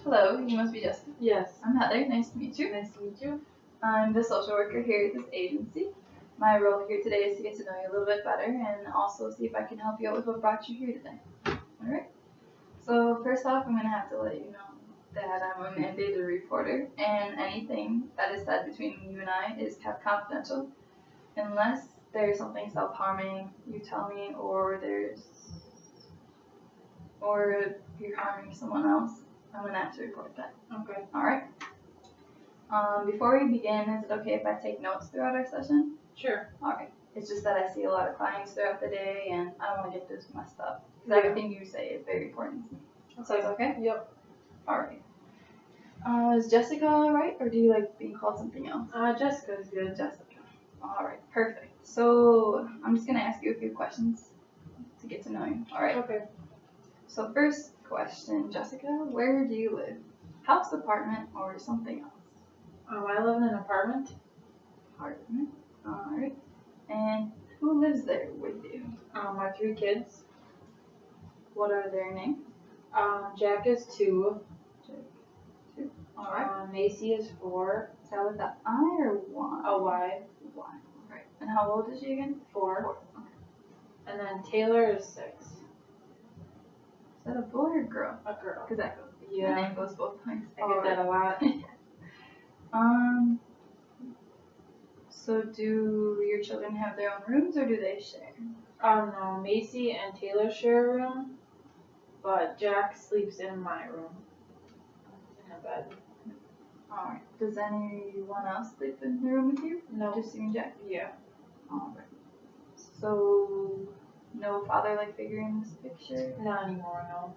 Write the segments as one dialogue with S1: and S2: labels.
S1: Hello, you must be Jessica.
S2: Yes.
S1: I'm Heather. Nice to meet you.
S2: Nice to meet you.
S1: I'm the social worker here at this agency. My role here today is to get to know you a little bit better and also see if I can help you out with what brought you here today. Alright? So, first off, I'm going to have to let you know that I'm a mandated reporter, and anything that is said between you and I is kept confidential unless there's something self-harming you tell me, or you're harming someone else. I'm going to have to report that.
S2: Okay.
S1: Alright? Before we begin, is it okay if I take notes throughout our session?
S2: Sure.
S1: Alright. It's just that I see a lot of clients throughout the day and I don't want to get this messed up. Because everything you say is very important to me. So it's okay?
S2: Yep.
S1: Alright. Is Jessica alright, or do you like being called something else?
S2: Jessica's good.
S1: Jessica. Alright, perfect. So I'm just going to ask you a few questions to get to know you. Alright?
S2: Okay.
S1: So first question, Jessica, where do you live? House, apartment, or something else?
S2: I live in an apartment.
S1: Apartment. Alright. And who lives there with you?
S2: My 3 kids.
S1: What are their names?
S2: Jack is 2.
S1: Two. Alright.
S2: Macy is 4.
S1: Is that with the I or Y?
S2: A Y.
S1: Y. Alright. And how old is she again?
S2: 4.
S1: 4. Okay.
S2: And then Taylor is 6.
S1: Is that a boy or girl?
S2: A girl.
S1: Because that goes.
S2: Yeah.
S1: My name goes both ways.
S2: I get that a lot.
S1: So do your children have their own rooms or do they share?
S2: No, Macy and Taylor share a room, but Jack sleeps in my room. In a bed.
S1: Alright. Does anyone else sleep in the room with you?
S2: No.
S1: Just you and Jack?
S2: Yeah.
S1: Alright. So, no father-like figure in this picture?
S2: Not anymore, no.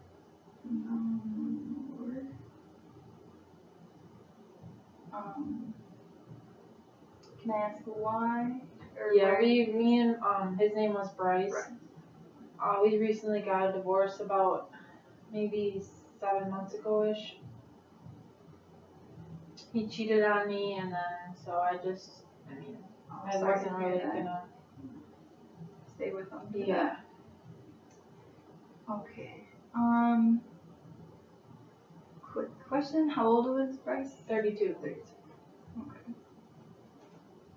S1: Can I ask why? Or
S2: Yeah,
S1: where?
S2: me and his name was Bryce. We recently got a divorce about maybe 7 months ago-ish. He cheated on me, and then so I wasn't really gonna
S1: stay with him.
S2: Yeah.
S1: Okay. Quick question: how old was Bryce?
S2: 32.
S1: 32. Okay.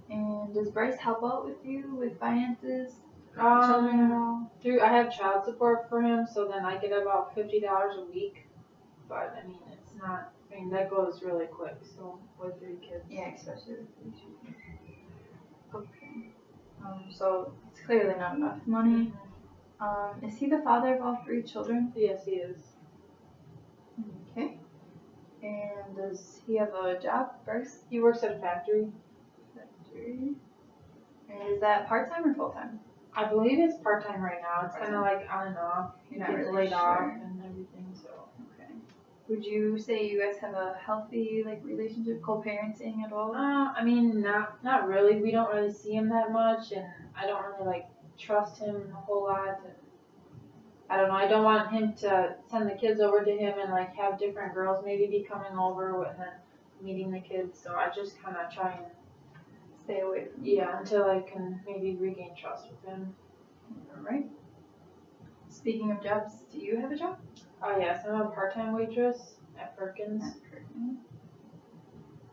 S1: And does Bryce help out with you with finances? Children at all?
S2: I have child support for him, so then I get about $50 a week. But it's not. That goes really quick. So with 3 kids.
S1: Yeah, especially with 3 children. Okay. So it's clearly not enough money. Is he the father of all 3 children?
S2: Yes, he is.
S1: Okay. And does he have a job, Bryce?
S2: He works at a factory.
S1: And is that part-time or full-time?
S2: I believe it's part-time right now. It's kind of like on and off. He gets
S1: really
S2: laid
S1: sure.
S2: off and everything, so.
S1: Okay. Would you say you guys have a healthy relationship, co-parenting at all?
S2: Not really. We don't really see him that much, and I don't really trust him a whole lot. And I don't know. I don't want him to send the kids over to him and have different girls maybe be coming over and then meeting the kids. So I just kind of try and
S1: stay away from him.
S2: Yeah, until I can maybe regain trust with him.
S1: Alright. Speaking of jobs, do you have a job?
S2: Yes, I'm a part-time waitress at Perkins.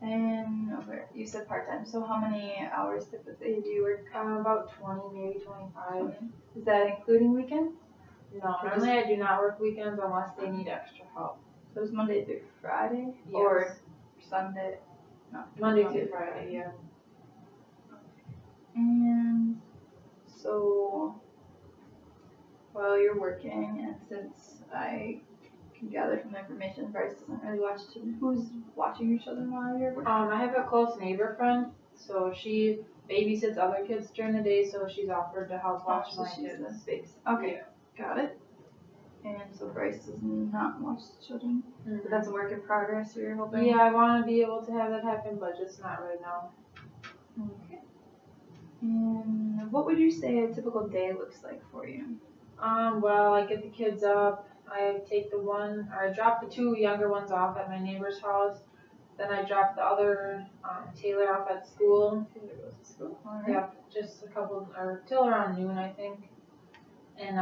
S1: And you said part-time, so how many hours typically do you work?
S2: About 20, maybe 25.
S1: Is that including weekends?
S2: No, normally I do not work weekends unless they need extra help.
S1: So it's Monday through Friday?
S2: Yes.
S1: Or Sunday? No,
S2: Monday through Friday, yeah.
S1: And so, while you're working, and since I can gather from the information, Bryce doesn't really watch children. Who's watching your children while you're working?
S2: I have a close neighbor friend, so she babysits other kids during the day, so she's offered to help watch my kids.
S1: Okay, got it. And so Bryce does not watch the children.
S2: Mm-hmm.
S1: But that's a work in progress, you're hoping?
S2: Yeah, I want to be able to have that happen, but just not right now.
S1: Okay. And what would you say a typical day looks like for you?
S2: Well, I get the kids up. I drop the 2 younger ones off at my neighbor's house. Then I drop the other Taylor off at school.
S1: Taylor goes to school. Alright.
S2: Yep, just till around noon, I think. And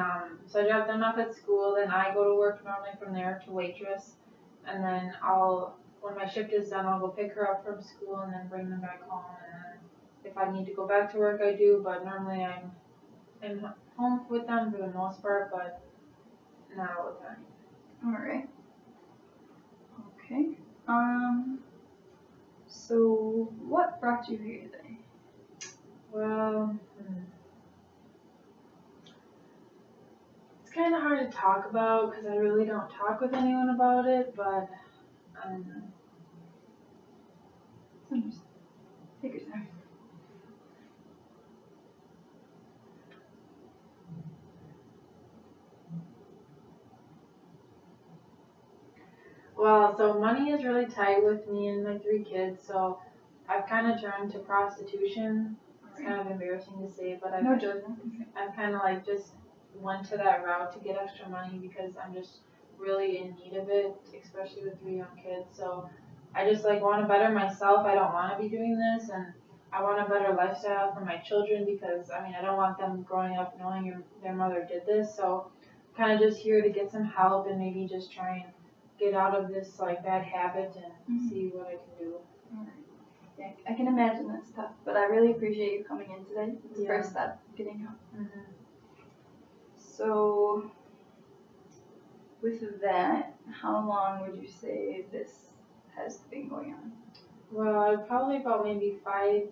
S2: so I drop them off at school. Then I go to work normally from there to waitress. and then when my shift is done, I'll go pick her up from school and then bring them back home. And then if I need to go back to work, I do. But normally I'm home with them for the most part, but not all the time.
S1: All right. Okay. So what brought you here today?
S2: Well, it's kind of hard to talk about because I really don't talk with anyone about it, but
S1: Take your time.
S2: well, so money is really tight with me and my 3 kids, so I've kind of turned to prostitution. It's kind of embarrassing to say, but
S1: No judgment.
S2: I've kind of like just went to that route to get extra money because I'm just really in need of it, especially with 3 young kids. So I just like want to better myself. I don't want to be doing this, and I want a better lifestyle for my children because I mean I don't want them growing up knowing their mother did this. So kind of just here to get some help and maybe just try and get out of this like bad habit and see what I can do.
S1: Alright. Yeah, I can imagine that's tough, but I really appreciate you coming in today. It's the first step, getting help. So, with that, how long would you say this has been going on?
S2: Well, probably about maybe 5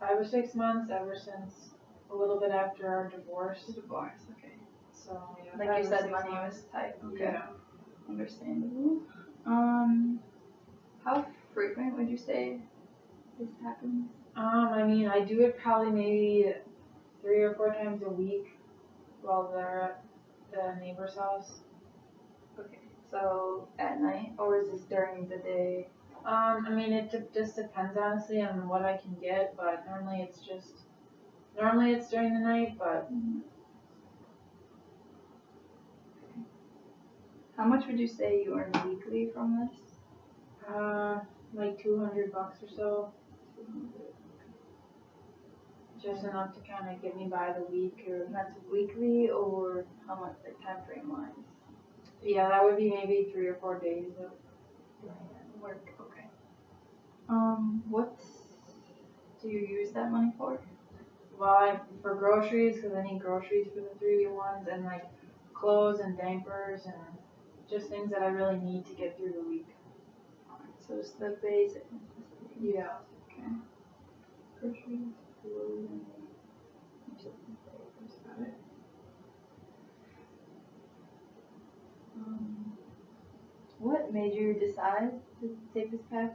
S2: or 6 months, ever since a little bit after our divorce.
S1: Okay.
S2: So yeah.
S1: Like you said, money was tight. Okay.
S2: Yeah.
S1: Understandable. How frequent would you say this happens?
S2: I mean, I do it probably maybe 3 or 4 times a week while they're at the neighbor's house.
S1: Okay. So at night, or is this during the day?
S2: I mean, it just depends honestly on what I can get, but normally it's during the night, but.
S1: How much would you say you earn weekly from this?
S2: Like $200 or so. Just enough to kind of get me by the week.
S1: Or that's weekly, or how much, like time frame wise?
S2: Yeah, that would be maybe 3 or 4 days of
S1: work. Okay. What do you use that money for?
S2: Well, for groceries, because I need groceries for the 3 ones, and like clothes and diapers and just things that I really need to get through the week.
S1: So it's the basic.
S2: Yeah.
S1: Okay. Groceries, clothing, diapers. Got it. What made you decide to take this path?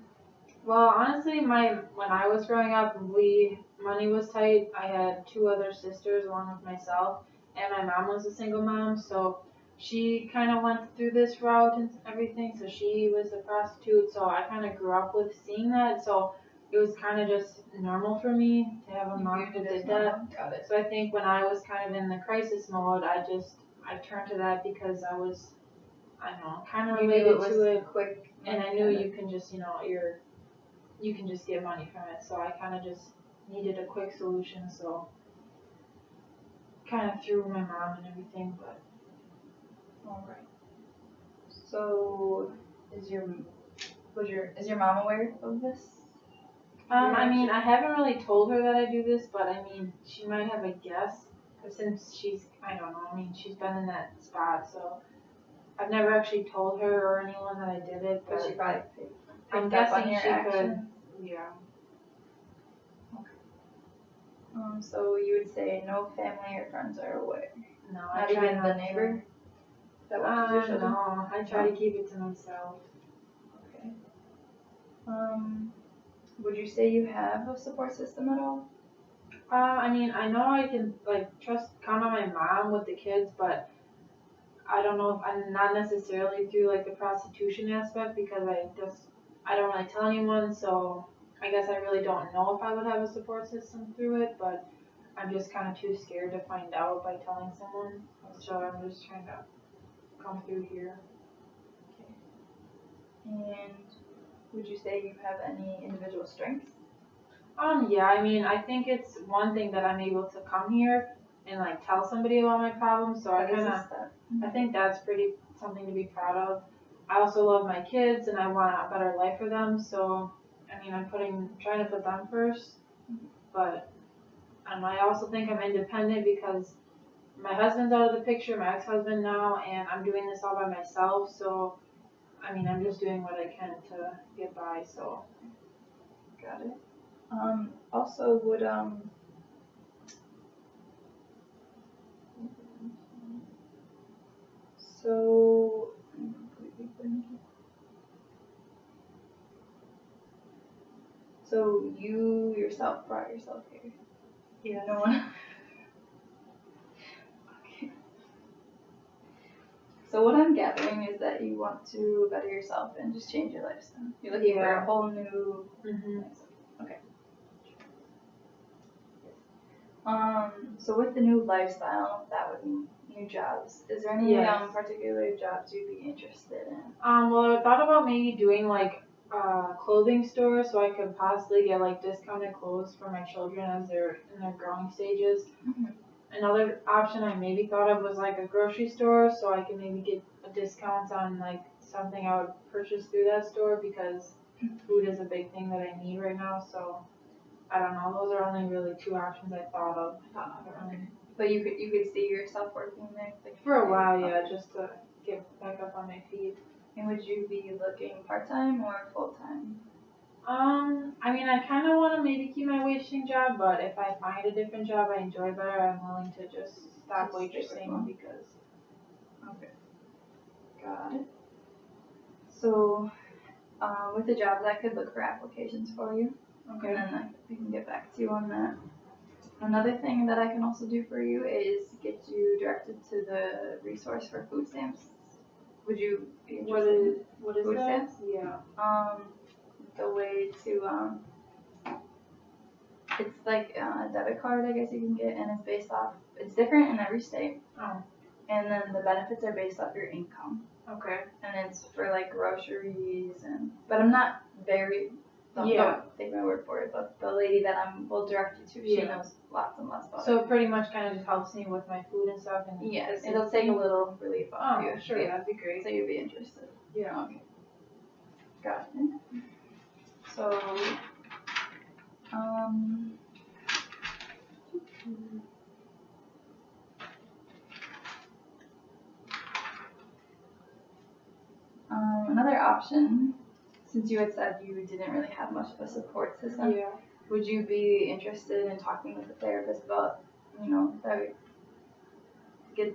S2: Well, honestly, when I was growing up, money was tight. I had 2 other sisters along with myself, and my mom was a single mom, so she kind of went through this route and everything. So she was a prostitute, so I kind of grew up with seeing that. So it was kind of just normal for me to have a mom who did that.
S1: Got it.
S2: So I think when I was kind of in the crisis mode, I turned to that because I was, I don't know, kind of related to it,
S1: quick,
S2: and I knew you can just, you can just get money from it. So I kind of just needed a quick solution. So kind of through my mom and everything, but.
S1: All right. So is your mom aware of this?
S2: I mean, I haven't really told her that I do this, but I mean, she might have a guess since I don't know. I mean, she's been in that spot, so I've never actually told her or anyone that I did it.
S1: But she probably.
S2: I'm guessing she could. Yeah.
S1: Okay. So you would say no family or friends are aware?
S2: No,
S1: not even the neighbor that watches your children?
S2: No, I try to keep it to myself.
S1: Okay. Would you say you have a support system at all?
S2: I mean, I know I can count on my mom with the kids, but I don't know if I'm not necessarily through like the prostitution aspect because I don't really tell anyone, so I guess I really don't know if I would have a support system through it, but I'm just kind of too scared to find out by telling someone, so I'm just trying to come through here.
S1: Okay. And would you say you have any individual strengths?
S2: Yeah, I mean, I think it's one thing that I'm able to come here and like tell somebody about my problems, so I think that's something to be proud of. I also love my kids and I want a better life for them. So, I mean, I'm trying to put them first, but I also think I'm independent because my husband's out of the picture, my ex-husband now, and I'm doing this all by myself. So, I mean, I'm just doing what I can to get by. So,
S1: Got it. Also, would so so you yourself brought yourself here.
S2: yeah.
S1: No one. Okay. So what I'm gathering is that you want to better yourself and just change your lifestyle. You're looking for a whole new. Okay. So with the new lifestyle, that would mean new jobs. Is there any
S2: Yes.
S1: Particular jobs you'd be interested in?
S2: Well, I thought about maybe doing like a clothing store so I could possibly get like discounted clothes for my children as they're in their growing stages.
S1: Mhm.
S2: Another option I maybe thought of was like a grocery store so I could maybe get a discount on like something I would purchase through that store because food is a big thing that I need right now. So I don't know. Those are only really two options I thought of.
S1: But you could see yourself working there like,
S2: For a while, yeah, just to get back up on my feet.
S1: And would you be looking part-time or full-time?
S2: I mean, I kind of want to maybe keep my waitressing job, but if I find a different job I enjoy better, I'm willing to just stop
S1: Just stick with
S2: waitressing
S1: one.
S2: because.
S1: Okay. Got it. So, with the jobs, I could look for applications for you.
S2: Okay.
S1: And then we can get back to you on that. Another thing that I can also do for you is get you directed to the resource for food stamps. Would you be interested?
S2: What is
S1: Food
S2: that?
S1: stamps?
S2: Yeah.
S1: The way to it's like a debit card, I guess you can get, and it's based off. It's different in every state.
S2: Oh.
S1: And then the benefits are based off your income.
S2: Okay.
S1: And it's for like groceries but I'm not very. Don't take my word for it, but the lady that will direct you to, she knows lots and lots about it.
S2: So it pretty much kind of just helps me with my food and stuff. And
S1: yes, it'll take a little relief off you.
S2: Sure, that'd be great.
S1: So you'd be interested.
S2: Yeah.
S1: Okay. Got it. So, another option, since you had said you didn't really have much of a support system, would you be interested in talking with a therapist about, that would get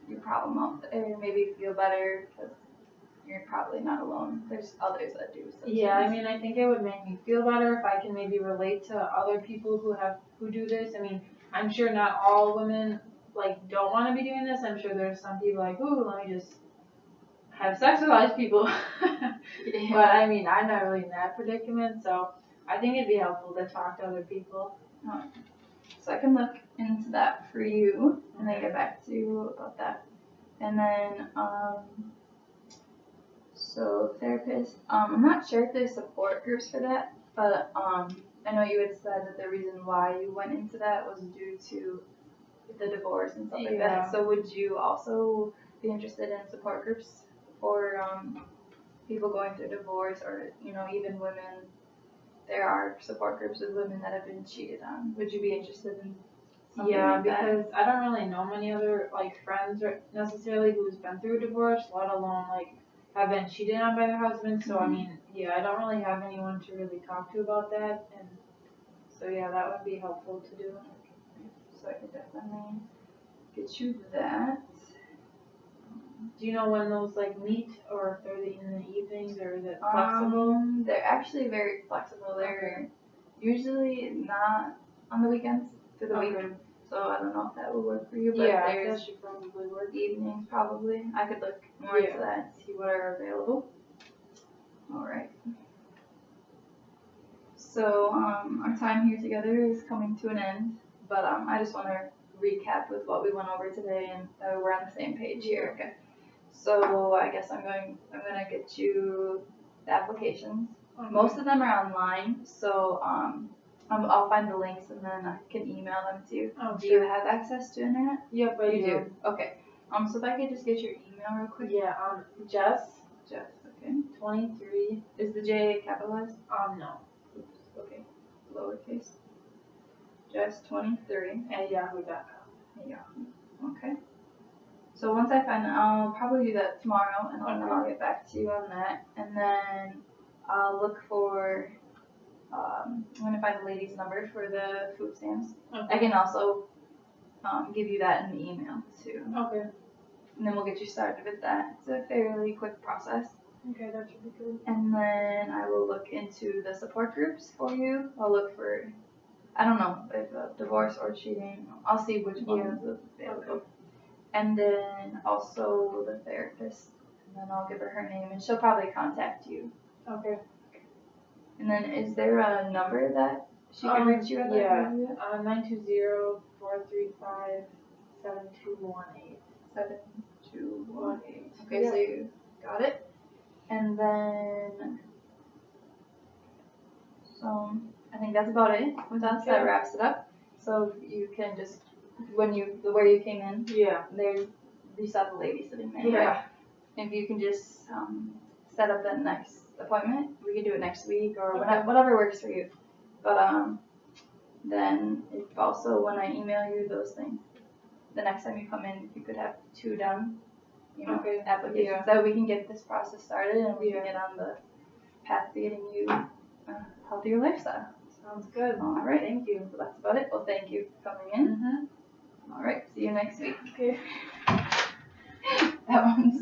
S1: your problem out there, maybe feel better, because you're probably not alone. There's others that do.
S2: Yeah, I mean, I think it would make me feel better if I can maybe relate to other people who do this. I mean, I'm sure not all women like don't want to be doing this. I'm sure there's some people like, ooh, let me just have sex with all these people. But I mean, I'm not really in that predicament, so I think it'd be helpful to talk to other people.
S1: So I can look into that for you and then get back to you about that. And then, so therapist, I'm not sure if there's support groups for that, but I know you had said that the reason why you went into that was due to the divorce and stuff like that. So would you also be interested in support groups for people going through divorce, or even women? There are support groups with women that have been cheated on. Would you be interested in something like that?
S2: Because I don't really know many other like friends or necessarily who's been through a divorce, let alone like have been cheated on by their husband. So I mean, I don't really have anyone to really talk to about that, and so that would be helpful to do.
S1: So I could definitely get you that.
S2: Do you know when those like meet, or if they're in the evenings, or is it flexible?
S1: They're actually very flexible. They're usually not on the weekends through the week. So I don't know if that would work for you, but
S2: that should probably work.
S1: Evenings probably. I could look more into that and see what are available. Alright. So our time here together is coming to an end, but I just want to recap with what we went over today, and that we're on the same page here. Okay. So I guess I'm gonna get you the applications. Okay. Most of them are online, so I'll find the links and then I can email them to you.
S2: Oh,
S1: do you have access to internet?
S2: Yep, I do.
S1: Okay. So if I could just get your email real quick.
S2: Yeah. Jess.
S1: Okay. Okay.
S2: 23.
S1: Is the J capitalized?
S2: No.
S1: Oops. Okay. Lowercase. Just 23.
S2: At yahoo.com.
S1: Yeah. Okay. So once I find, I'll probably do that tomorrow, and then I'll get back to you on that. And then I'll look for. I'm gonna find the lady's number for the food stamps.
S2: Okay.
S1: I can also give you that in the email too.
S2: Okay.
S1: And then we'll get you started with that. It's a fairly quick process.
S2: Okay, that should be good.
S1: And then I will look into the support groups for you. I'll look for, I don't know if divorce or cheating. I'll see which one is available.
S2: Okay.
S1: And then also the therapist. And then I'll give her name, and she'll probably contact you.
S2: Okay.
S1: And then is there a number that she can reach you at?
S2: Yeah. 920-435-7218.
S1: 7218. Okay,
S2: Yeah.
S1: so you got it. And then, so I think that's about it with us.
S2: Okay.
S1: That wraps it up. So you can just, where you came in,
S2: Yeah.
S1: you saw the lady sitting there.
S2: Yeah.
S1: Right? If you can just set up that next appointment, we can do it next week or whatever works for you. But then if also when I email you those things, the next time you come in, if you could have 2 done, applications, that we can get this process started and we can get on the path to getting you a healthier lifestyle.
S2: Sounds good.
S1: All right, thank you. So that's about it. Well, thank you for coming in.
S2: Mm-hmm.
S1: All right, see you next week.
S2: Okay.
S1: That one's